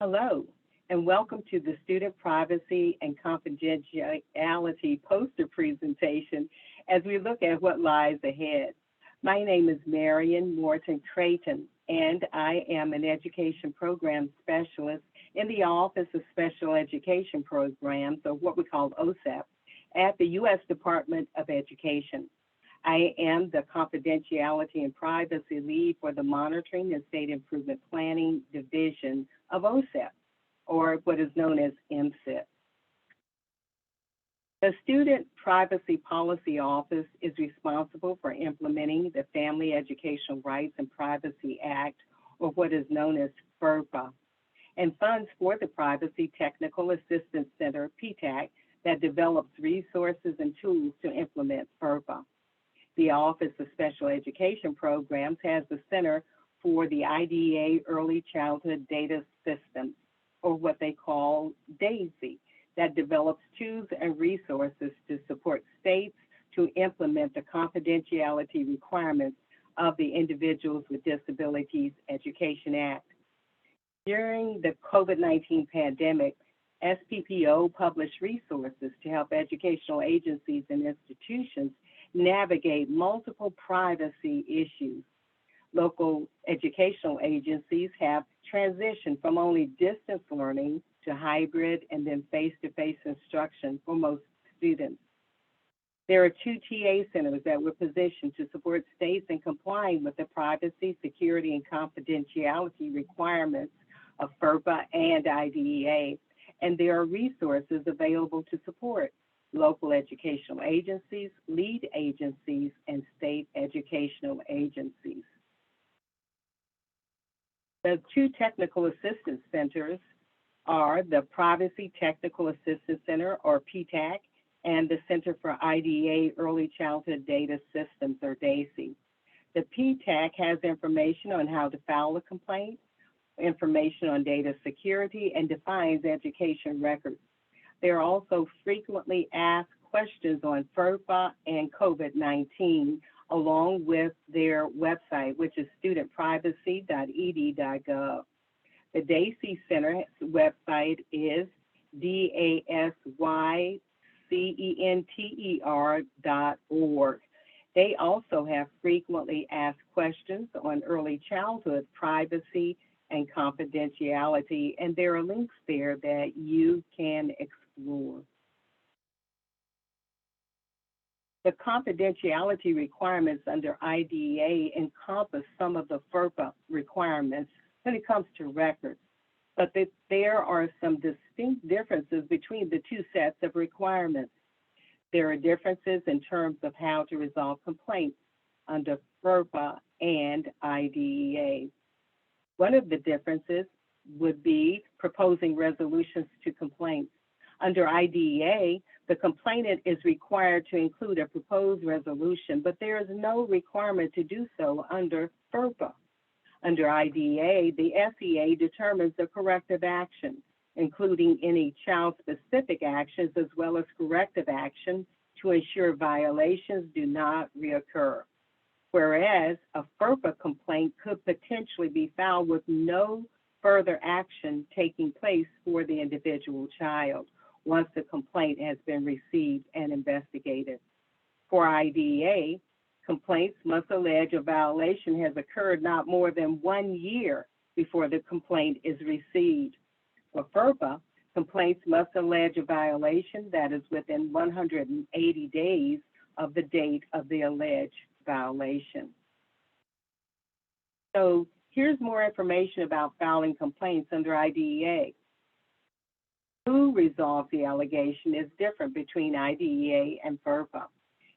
Hello, and welcome to the Student Privacy and Confidentiality poster presentation as we look at what lies ahead. My name is Marion Morton Creighton, and I am an Education Program Specialist in the Office of Special Education Programs, or what we call OSEP, at the U.S. Department of Education. I am the Confidentiality and Privacy Lead for the Monitoring and State Improvement Planning Division of OSEP, or what is known as MSIP. The Student Privacy Policy Office is responsible for implementing the Family Educational Rights and Privacy Act, or what is known as FERPA, and funds for the Privacy Technical Assistance Center, PTAC, that develops resources and tools to implement FERPA. The Office of Special Education Programs has the Center for the IDEA Early Childhood Data Systems, or what they call DAISY, that develops tools and resources to support states to implement the confidentiality requirements of the Individuals with Disabilities Education Act. During the COVID-19 pandemic, SPPO published resources to help educational agencies and institutions navigate multiple privacy issues. Local educational agencies have transitioned from only distance learning to hybrid and then face-to-face instruction for most students. There are two TA centers that were positioned to support states in complying with the privacy, security, and confidentiality requirements of FERPA and IDEA, and there are resources available to support local educational agencies, lead agencies, and state educational agencies. The two technical assistance centers are the Privacy Technical Assistance Center, or PTAC, and the Center for IDEA Early Childhood Data Systems, or DAISY. The PTAC has information on how to file a complaint, information on data security, and defines education records. There are also frequently asked questions on FERPA and COVID-19, along with their website, which is studentprivacy.ed.gov. The DAISY Center website is dasycenter.org. They also have frequently asked questions on early childhood privacy and confidentiality, and there are links there that you can explore. The confidentiality requirements under IDEA encompass some of the FERPA requirements when it comes to records, but there are some distinct differences between the two sets of requirements. There are differences in terms of how to resolve complaints under FERPA and IDEA. One of the differences would be proposing resolutions to complaints. Under IDEA, the complainant is required to include a proposed resolution, but there is no requirement to do so under FERPA. Under IDEA, the SEA determines the corrective action, including any child-specific actions as well as corrective action to ensure violations do not reoccur. Whereas a FERPA complaint could potentially be filed with no further action taking place for the individual child once the complaint has been received and investigated. For IDEA, complaints must allege a violation has occurred not more than 1 year before the complaint is received. For FERPA, complaints must allege a violation that is within 180 days of the date of the alleged violation. So here's more information about filing complaints under IDEA. Who resolves the allegation is different between IDEA and FERPA.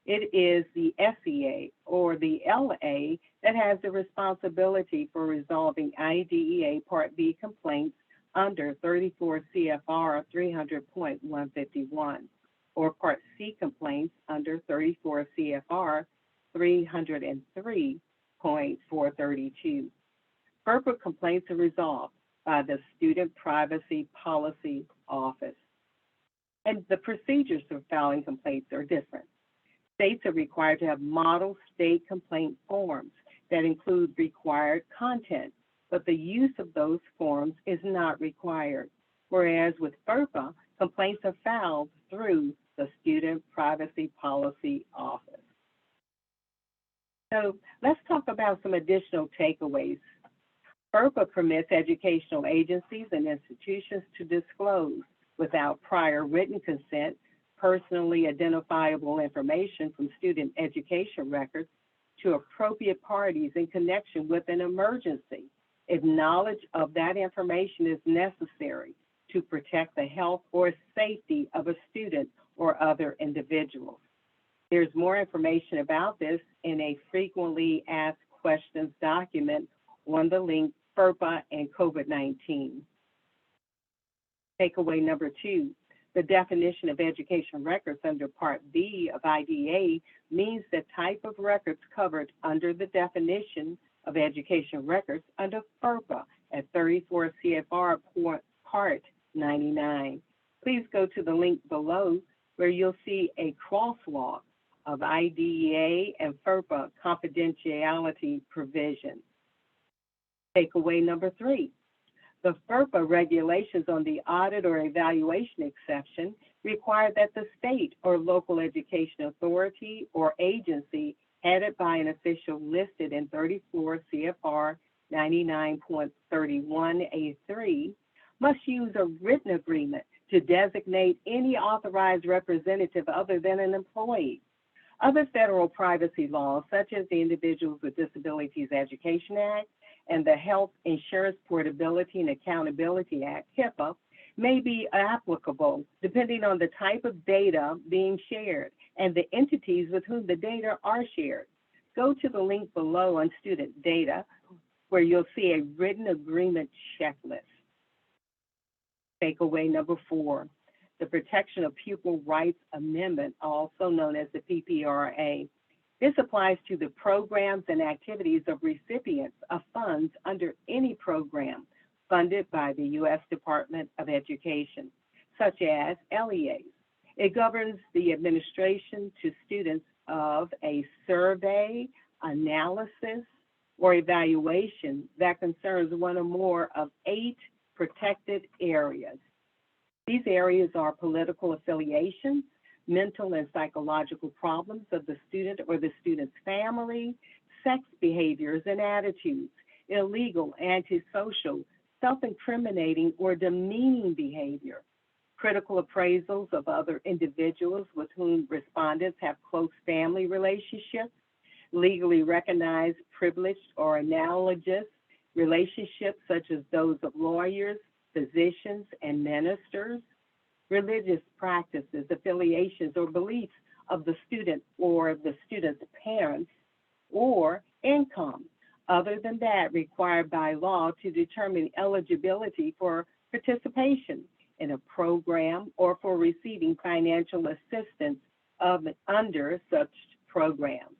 It is the SEA or the LA that has the responsibility for resolving IDEA Part B complaints under 34 CFR 300.151 or Part C complaints under 34 CFR 303.432. FERPA complaints are resolved by the Student Privacy Policy Office. And the procedures for filing complaints are different. States are required to have model state complaint forms that include required content but the use of those forms is not required. Whereas with FERPA, complaints are filed through the Student Privacy Policy Office. So let's talk about some additional takeaways. FERPA permits educational agencies and institutions to disclose, without prior written consent, personally identifiable information from student education records to appropriate parties in connection with an emergency if knowledge of that information is necessary to protect the health or safety of a student or other individuals. There's more information about this in a frequently asked questions document on the link FERPA and COVID-19. Takeaway number 2, the definition of education records under Part B of IDEA means the type of records covered under the definition of education records under FERPA at 34 CFR Part 99. Please go to the link below where you'll see a crosswalk of IDEA and FERPA confidentiality provisions. Takeaway number 3, the FERPA regulations on the audit or evaluation exception require that the state or local education authority or agency headed by an official listed in 34 CFR 99.31A3 must use a written agreement to designate any authorized representative other than an employee. Other federal privacy laws, such as the Individuals with Disabilities Education Act and the Health Insurance Portability and Accountability Act, HIPAA, may be applicable depending on the type of data being shared and the entities with whom the data are shared. Go to the link below on student data where you'll see a written agreement checklist. Takeaway number 4, the Protection of Pupil Rights Amendment, also known as the PPRA. This applies to the programs and activities of recipients of funds under any program funded by the U.S. Department of Education, such as LEAs. It governs the administration to students of a survey, analysis, or evaluation that concerns one or more of 8 protected areas. These areas are political affiliation, mental and psychological problems of the student or the student's family, sex behaviors and attitudes, illegal, antisocial, self-incriminating, or demeaning behavior, critical appraisals of other individuals with whom respondents have close family relationships, legally recognized, privileged, or analogous relationships such as those of lawyers, physicians, and ministers, religious practices, affiliations, or beliefs of the student or the student's parents, or income, other than that required by law to determine eligibility for participation in a program or for receiving financial assistance under such programs.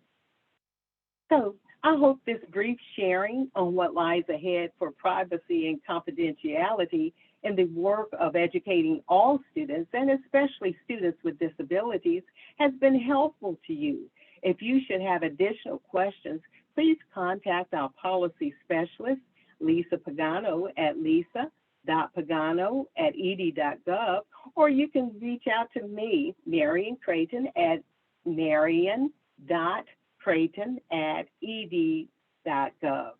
So I hope this brief sharing on what lies ahead for privacy and confidentiality in the work of educating all students, and especially students with disabilities, has been helpful to you. If you should have additional questions, please contact our policy specialist, Lisa Pagano, at lisa.pagano@ed.gov, or you can reach out to me, Marion Creighton, at marion.creighton@ed.gov.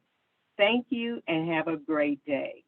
Thank you and have a great day.